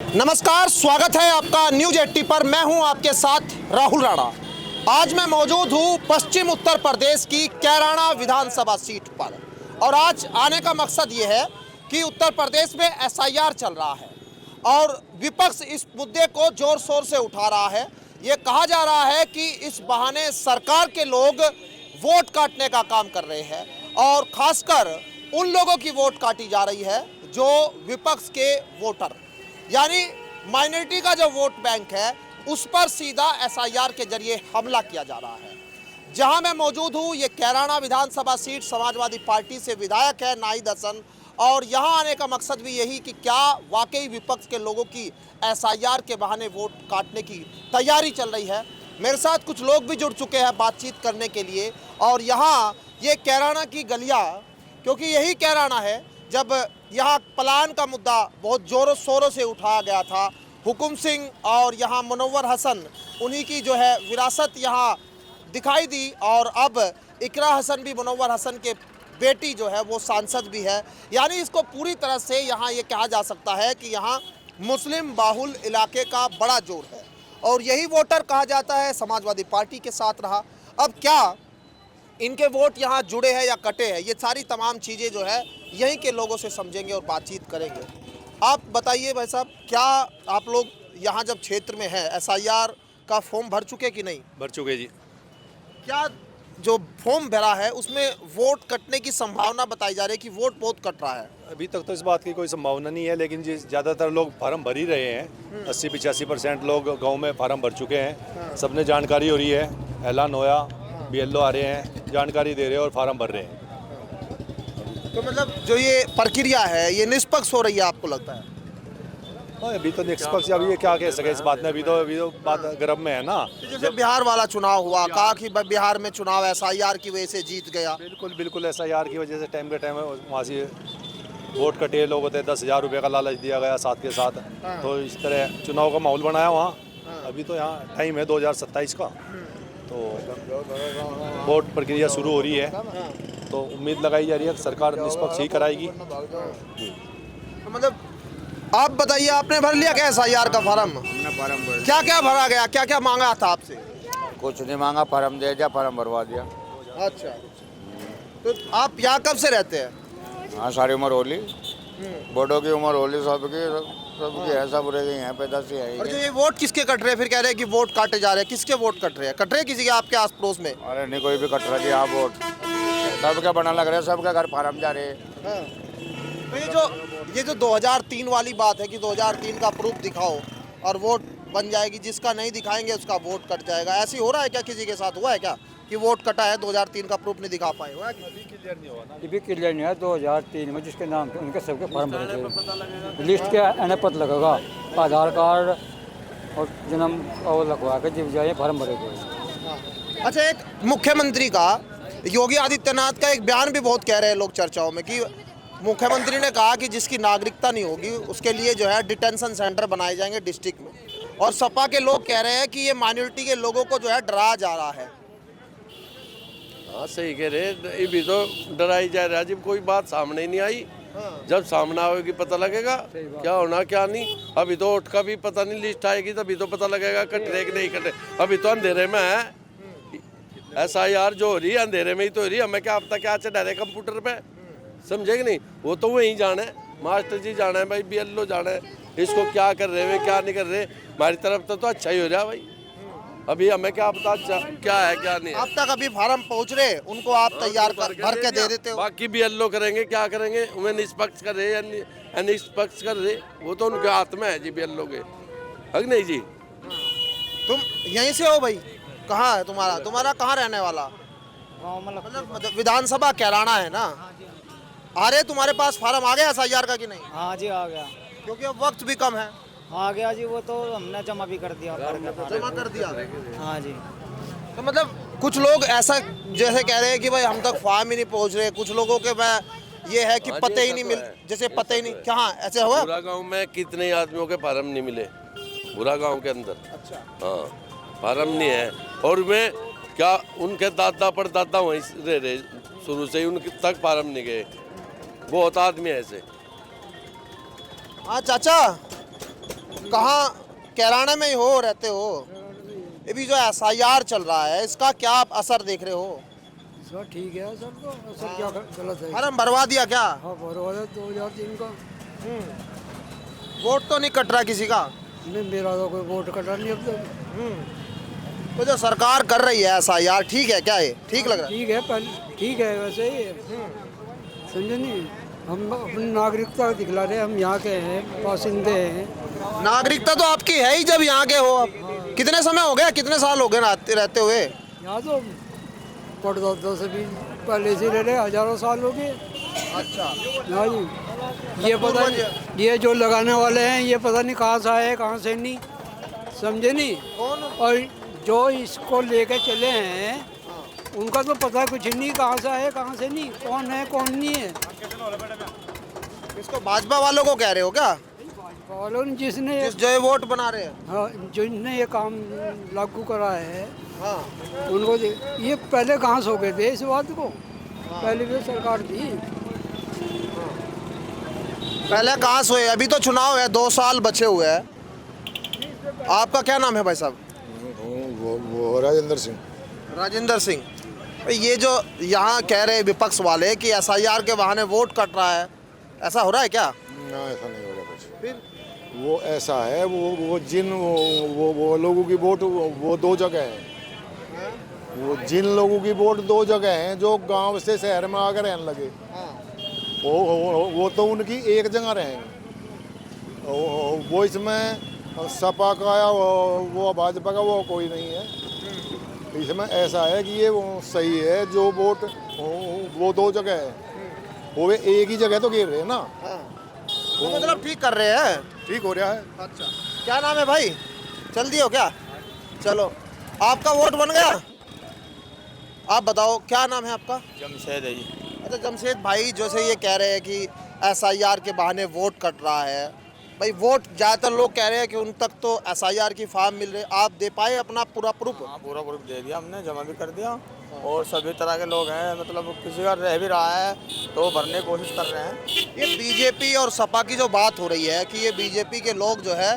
नमस्कार, स्वागत है आपका न्यूज 80 पर। मैं हूं आपके साथ राहुल राणा। आज मैं मौजूद हूं पश्चिम उत्तर प्रदेश की कैराना विधानसभा सीट पर और आज आने का मकसद ये है कि उत्तर प्रदेश में एसआईआर चल रहा है और विपक्ष इस मुद्दे को जोर शोर से उठा रहा है। ये कहा जा रहा है कि इस बहाने सरकार के लोग वोट काटने का काम कर रहे हैं और खासकर उन लोगों की वोट काटी जा रही है जो विपक्ष के वोटर यानी माइनॉरिटी का जो वोट बैंक है उस पर सीधा एसआईआर के जरिए हमला किया जा रहा है। जहां मैं मौजूद हूं ये कैराना विधानसभा सीट समाजवादी पार्टी से विधायक है नाहिद हसन और यहां आने का मकसद भी यही कि क्या वाकई विपक्ष के लोगों की एसआईआर के बहाने वोट काटने की तैयारी चल रही है। मेरे साथ कुछ लोग भी जुड़ चुके हैं बातचीत करने के लिए और यहाँ ये कैराना की गलियाँ, क्योंकि यही कैराना है जब यहाँ पलायन का मुद्दा बहुत जोरों शोरों से उठाया गया था। हुकुम सिंह और यहाँ मुनव्वर हसन उन्हीं की जो है विरासत यहाँ दिखाई दी और अब इकरा हसन भी मुनव्वर हसन के बेटी जो है वो सांसद भी है। यानी इसको पूरी तरह से यहाँ ये कहा जा सकता है कि यहाँ मुस्लिम बाहुल इलाके का बड़ा जोर है और यही वोटर कहा जाता है समाजवादी पार्टी के साथ रहा। अब क्या इनके वोट यहाँ जुड़े हैं या कटे हैं, ये सारी तमाम चीज़ें जो है यहीं के लोगों से समझेंगे और बातचीत करेंगे। आप बताइए भाई साहब, क्या आप लोग यहाँ जब क्षेत्र में हैं एसआईआर का फॉर्म भर चुके कि नहीं? भर चुके जी। क्या जो फॉर्म भरा है उसमें वोट कटने की संभावना बताई जा रही है कि वोट बहुत कट रहा है? अभी तक तो इस बात की कोई संभावना नहीं है, लेकिन जी ज़्यादातर लोग फार्म भर ही रहे हैं। 80-85% लोग गांव में फार्म भर चुके हैं। सबने जानकारी हो रही है, ऐलान होया, बीएलओ आ रहे हैं, जानकारी दे रहे हैं और फार्म भर रहे हैं। तो मतलब जो ये प्रक्रिया है ये निष्पक्ष हो रही है आपको लगता है? अभी तो निष्पक्ष, अभी ये क्या कह सके इस बात में, अभी तो बात गर्भ में है ना। जब बिहार वाला चुनाव हुआ, कहा कि बिहार में चुनाव एसआईआर की वजह से जीत गया। बिल्कुल एसआईआर की वजह से टाइम के टाइम वहाँ से वोट कटे, लोग होते 10,000 रुपये का लालच दिया गया साथ के साथ। तो इस तरह चुनाव का माहौल बनाया वहाँ। अभी तो यहाँ टाइम है 2027 का, तो वोट प्रक्रिया शुरू हो रही है, तो उम्मीद लगाई जा रही है कि सरकार निष्पक्ष ही कराएगी। तो मतलब आप बताइए, आपने भर लिया क्या एसआईआर का फार्म? हमने फार्म भर, क्या क्या भरा गया, क्या क्या मांगा था आपसे? कुछ नहीं मांगा, फार्म दे दिया, फार्म भरवा दिया। अच्छा, तो आप यहाँ कब से रहते हैं? हाँ, सारी उम्र होली, बड़ों की उम्र होली, सबकी है, सब रह गई हैं, पैदा से और जो है। ये वोट किसके कट रहे हैं, फिर कह रहे हैं कि वोट काटे जा रहे हैं, किसके वोट कट रहे हैं? कट रहे हैं किसी के आपके आस पड़ोस में? अरे नहीं, कोई भी कट रहा जी, आप वोट सबका बना लग रहा है, सबका घर फार्म जा रहे हैं। हाँ। तो ये जो 2003 वाली बात है कि 2003 का प्रूफ दिखाओ और वोट बन जाएगी, जिसका नहीं दिखाएंगे उसका वोट कट जाएगा, ऐसी हो रहा है क्या? किसी के साथ हुआ है क्या कि वोट कटा है 2003 का प्रूफ नहीं दिखा पाए? हुआ है? ये भी क्लियर नहीं है। 2003 में जिसके नाम थे उनके सबके फॉर्म भरे थे। लिस्ट के आने पता लगेगा, आधार कार्ड और जन्म और लगवा के जब जाए फॉर्म भरे थे। अच्छा, एक मुख्यमंत्री का, योगी आदित्यनाथ का एक बयान भी बहुत कह रहे हैं लोग चर्चाओं में कि मुख्यमंत्री ने कहा कि जिसकी नागरिकता नहीं होगी उसके लिए जो है डिटेंशन सेंटर बनाए जाएंगे डिस्ट्रिक्ट में, और सपा के लोग कह रहे हैं कि ये माइनॉरिटी के लोगों को जो है डराया जा रहा है। हाँ, सही कह रहे, ये भी तो डराई जा रहा है। जब कोई बात सामने नहीं आई, जब सामने आएगी पता लगेगा क्या होना क्या नहीं। अभी तो वोट का भी पता नहीं, लिस्ट आएगी तभी तो पता लगेगा कट रहे कि नहीं कटे। अभी तो अंधेरे में है, एसआईआर जो हो रही है अंधेरे में ही तो हो रही है। हमें क्या पता क्या चढ़ा रहे कंप्यूटर पे, समझे कि नहीं? वो तो वही जाने, मास्टर जी जाना है भाई, बीएलओ जाना है, इसको क्या कर रहे हैं क्या नहीं कर रहे। हमारी तरफ तो अच्छा ही हो रहा है भाई, अभी हमें क्या पता क्या है क्या नहीं है। अब तक अभी फार्म पहुंच रहे, उनको आप तैयार भर के दे देते हो? बाकी बीएलओ करेंगे, क्या करेंगे, उन्हें निष्पक्ष कर रहे या निष्पक्ष कर रहे, वो तो उनके हाथ में है जी बीएलओ के, है नहीं जी? तुम यहीं से हो भाई? कहाँ है तुम्हारा कहाँ रहने वाला? मतलब विधानसभा कैराना है ना? आ रहे तुम्हारे पास फार्म आ गया एसआईआर का कि नहीं? हाँ जी, आ गया। क्योंकि अब वक्त भी कम है। आ गया जी, वो तो हमने जमा भी कर दिया। जमा कर दिया? हाँ जी। तो मतलब कुछ लोग ऐसा जैसे कह रहे हैं कि भाई हम तक फार्म ही नहीं पहुंच रहे, कुछ लोगों के मैं ये है कि पते ही नहीं मिल, जैसे पते ही नहीं, कहाँ ऐसे हुआ? पूरा गांव में कितने आदमियों के फार्म नहीं मिले, पूरा गांव के अंदर। अच्छा। हाँ, फार्म नहीं है, और मैं क्या उनके दादा परदादा वहीं रह रहे शुरू से ही, उनके तक फार्म नहीं गए। बहुत आदमी है ऐसे। हाँ चाचा, कहाँ कैराना में ही हो, रहते हो? ये भी जो SIR चल रहा है, इसका क्या आप असर देख रहे हो? सर ठीक है सर, तो सर क्या गलत है? फॉर्म भरवा दिया क्या? हाँ बरवा 2003 का। वोट तो नहीं कट रहा किसी का। नहीं, मेरा तो कोई वोट कटा नहीं अब तक। तो जो सरकार कर रही है SIR, ठीक है क्या? ये ठीक लग रहा है? ठीक है, पहले ठीक है, वैसे ही है। समझे नहीं, हम अपनी नागरिकता दिखला रहे हैं, हम यहाँ के हैं, बासिंदे हैं। नागरिकता तो आपकी है ही जब यहाँ के हो। आप कितने समय हो गया, कितने साल हो गए रहते हुए? यहाँ तो परदादा से भी पहले से रह रहे, हजारों साल हो गए। अच्छा। हाँ जी, ये पता नहीं, ये जो लगाने वाले हैं ये पता नहीं कहाँ से आए कहाँ से नहीं, समझे नहीं। कौन? और जो इसको लेके चले हैं उनका तो पता कुछ नहीं, कहाँ से आए कहाँ से नहीं, कौन है कौन नहीं है। इसको भाजपा वालों को कह रहे हो क्या? वालों ने जिसने जो ये वोट बना रहे हैं। हाँ, जिसने ये काम लागू करा है हाँ। उनको ये पहले कहाँ से हो गए थे इस बात को? पहले भी सरकार थी। पहले कहाँ से हुए? अभी तो चुनाव है, 2 साल बचे हुए हैं। आपका क्या नाम है भाई साहब? वो राजेंद्र सिंह। राजेंद्र सिंह। ये जो यहाँ कह रहे हैं विपक्ष वाले कि SIR के बहाने वोट कट रहा है, ऐसा हो रहा है क्या? ना, ऐसा नहीं हो रहा कुछ। फिर वो ऐसा है, वो जिन वो लोगों की वोट वो 2 जगह है। वो जिन लोगों की वोट 2 जगह हैं जो गांव से शहर में आकर रहने लगे, वो तो उनकी एक जगह रहेंगे। वो इसमें सपा का या वो भाजपा का वो कोई नहीं है। इसमें ऐसा है कि ये वो सही है, जो वोट वो 2 जगह है, वो एक ही जगह तो गिर रहे हैं ना। तो मतलब ठीक कर रहे हैं। ठीक हो रहा है। अच्छा, क्या नाम है भाई? चल दियो क्या? चलो, आपका वोट बन गया? आप बताओ क्या नाम है आपका? जमशेद है जी। अच्छा जमशेद भाई, जैसे ये कह रहे हैं कि SIR के बहाने वोट कट रहा है, भाई वोट ज़्यादातर लोग कह रहे हैं कि उन तक तो SIR की फॉर्म मिल रहे, आप दे पाए अपना पूरा प्रूफ? हाँ, पूरा प्रूफ दे दिया हमने, जमा भी कर दिया। और सभी तरह के लोग हैं, मतलब किसी का रह भी रहा है तो भरने की कोशिश कर रहे हैं। ये बीजेपी और सपा की जो बात हो रही है कि ये बीजेपी के लोग जो है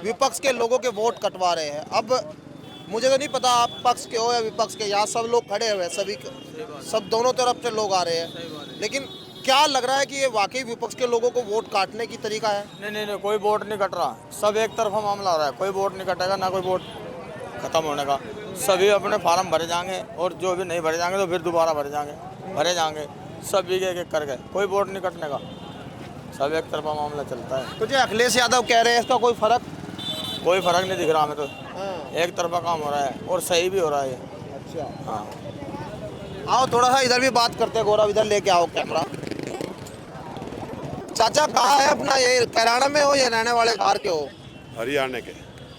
विपक्ष के लोगों के वोट कटवा रहे हैं। अब मुझे तो नहीं पता आप पक्ष के हो या विपक्ष के, यहाँ सब लोग खड़े हुए हैं, सब दोनों तरफ से लोग आ रहे हैं, लेकिन क्या लग रहा है कि ये वाकई विपक्ष के लोगों को वोट काटने की तरीका है? नहीं, कोई वोट नहीं कट रहा, सब एक तरफा मामला हो रहा है। कोई वोट नहीं कटेगा, ना कोई वोट खत्म होने का। सभी अपने फार्म भरे जाएंगे और जो भी नहीं भरे जाएंगे तो फिर दोबारा भरे जाएंगे सभी एक करके। कोई वोट नहीं कटने का, सब एक तरफा मामला चलता है। तो जो अखिलेश यादव कह रहे हैं इसका कोई फर्क? कोई फर्क नहीं दिख रहा हमें तो। एक तरफा काम हो रहा है और सही भी हो रहा है। अच्छा, हाँ, आओ थोड़ा सा इधर भी बात करते हैं। गौरव इधर लेके आओ कैमरा। चाचा कहाँ है अपना? ये कैराना में हो या रहने वाले बाहर के हो? हरियाणा के।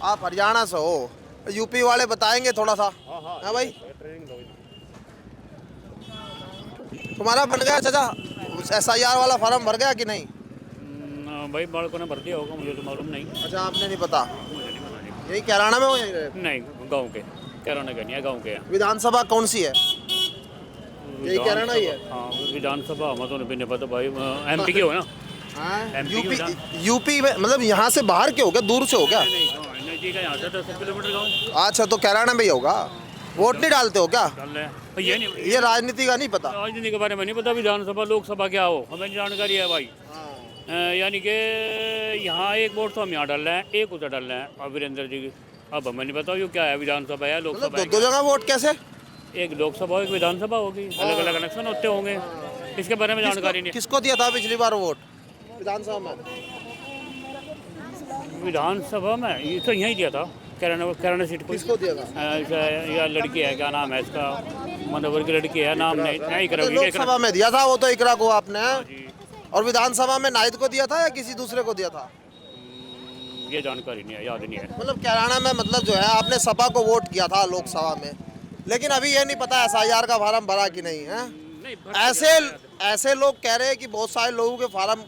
आप हरियाणा से हो? यूपी वाले बताएंगे थोड़ा सा। हाँ भाई, तुम्हारा बन गया चाचा? SIR वाला फॉर्म भर गया कि नहीं? भाई बालकों ने भर दिया होगा, मुझे तो मालूम नहीं। अच्छा, आपने नहीं पता? यही कैराना में हो यहीं रहे? नहीं, गांव के, कैराना के नहीं है, गांव के हैं। विधानसभा कौन सी है? यही कैराना ही है? हाँ, विधानसभा हम तो नहीं पता भाई। MP के हो ना? MP यूपी में मतलब यहाँ से बाहर के हो क्या, दूर से हो क्या? नहीं, ठीक है, यहाँ से 10 किलोमीटर गाँव। अच्छा, तो कैराना में ही होगा। वोट नहीं डालते हो क्या? डाल रहे हैं ये नहीं, ये राजनीति का नहीं पता? राजनीति के बारे में नहीं पता। विधानसभा लोकसभा क्या हो हमें जानकारी है भाई। यानी कि यहाँ एक वोट तो हम यहाँ डाल रहे हैं, एक उधर डाल रहे हैं। अब वीरेंद्र जी की अब हमें नहीं पता क्या है, विधानसभा है मतलब लोकसभा दो जगह वोट कैसे? एक लोकसभा हो, एक विधानसभा होगी, अलग अलग कनेक्शन होते होंगे, इसके बारे में जानकारी नहीं। किसको दिया था पिछली बार वोट विधानसभा में? विधानसभा में ये तो यहीं दिया था, कैराना सीट को। किसको दिया था? या लड़की है, क्या नाम है इसका, मनोवर की लड़की है, नाम नहीं तो लोकसभा में दिया था वो तो इकरा को आपने, और विधानसभा में नाहिद को दिया था या किसी दूसरे को दिया था? ये जानकारी नहीं है, याद नहीं है। मतलब कैराना में मतलब जो है आपने सपा को वोट किया था लोकसभा में, लेकिन अभी ये नहीं पता SIR का फार्म भरा कि नहीं है। ऐसे लोग कह रहे हैं कि बहुत सारे लोगों के फार्म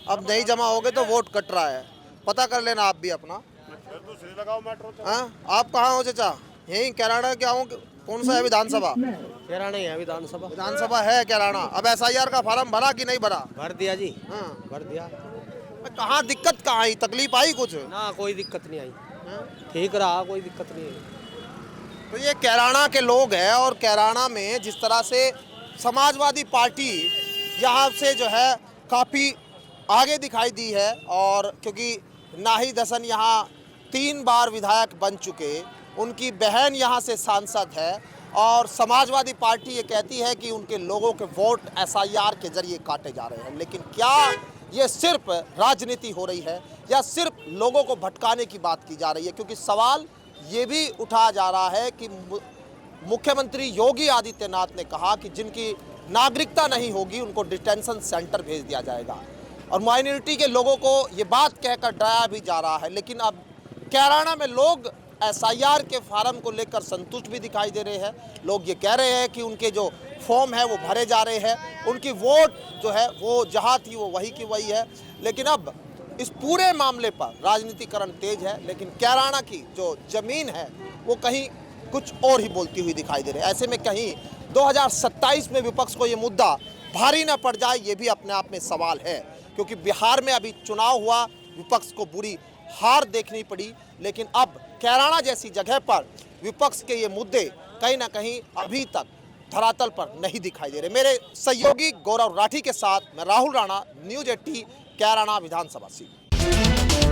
अब नहीं जमा हो गए तो वोट कट रहा है। पता कर लेना आप भी अपना। हाँ, आप कहाँ हो चाचा? यहीं कैराना क्या हो? कौन सा है विधानसभा? कैराना ही है विधानसभा। विधानसभा है कैराना। अब SIR का फार्म भरा कि नहीं भरा? भर दिया जी, हाँ, भर दिया। कहाँ दिक्कत कहाँ आई, तकलीफ आई कुछ? ना कोई दिक्कत नहीं आई, ठीक रहा, कोई दिक्कत नहीं आई। तो ये कैराना के लोग हैं और कैराना में जिस तरह से समाजवादी पार्टी यहाँ से जो है काफ़ी आगे दिखाई दी है, और क्योंकि नाहिद हसन यहाँ 3 बार विधायक बन चुके, उनकी बहन यहाँ से सांसद है, और समाजवादी पार्टी ये कहती है कि उनके लोगों के वोट SIR के जरिए काटे जा रहे हैं। लेकिन क्या ये सिर्फ राजनीति हो रही है या सिर्फ लोगों को भटकाने की बात की जा रही है? क्योंकि सवाल ये भी उठाया जा रहा है कि मुख्यमंत्री योगी आदित्यनाथ ने कहा कि जिनकी नागरिकता नहीं होगी उनको डिटेंशन सेंटर भेज दिया जाएगा, और माइनॉरिटी के लोगों को ये बात कहकर डराया भी जा रहा है। लेकिन अब कैराना में लोग SIR के फार्म को लेकर संतुष्ट भी दिखाई दे रहे हैं। लोग ये कह रहे हैं कि उनके जो फॉर्म है वो भरे जा रहे हैं, उनकी वोट जो है वो जहाँ थी वो वही की वही है। लेकिन अब इस पूरे मामले पर राजनीतिकरण तेज है, लेकिन कैराना की जो ज़मीन है वो कहीं कुछ और ही बोलती हुई दिखाई दे रही है। ऐसे में कहीं 2027 में विपक्ष को ये मुद्दा भारी ना पड़ जाए, ये भी अपने आप में सवाल है। क्योंकि बिहार में अभी चुनाव हुआ, विपक्ष को बुरी हार देखनी पड़ी, लेकिन अब कैराना जैसी जगह पर विपक्ष के ये मुद्दे कहीं ना कहीं अभी तक धरातल पर नहीं दिखाई दे रहे। मेरे सहयोगी गौरव राठी के साथ मैं राहुल राणा, न्यूज़ 18 कैराना विधानसभा सीट।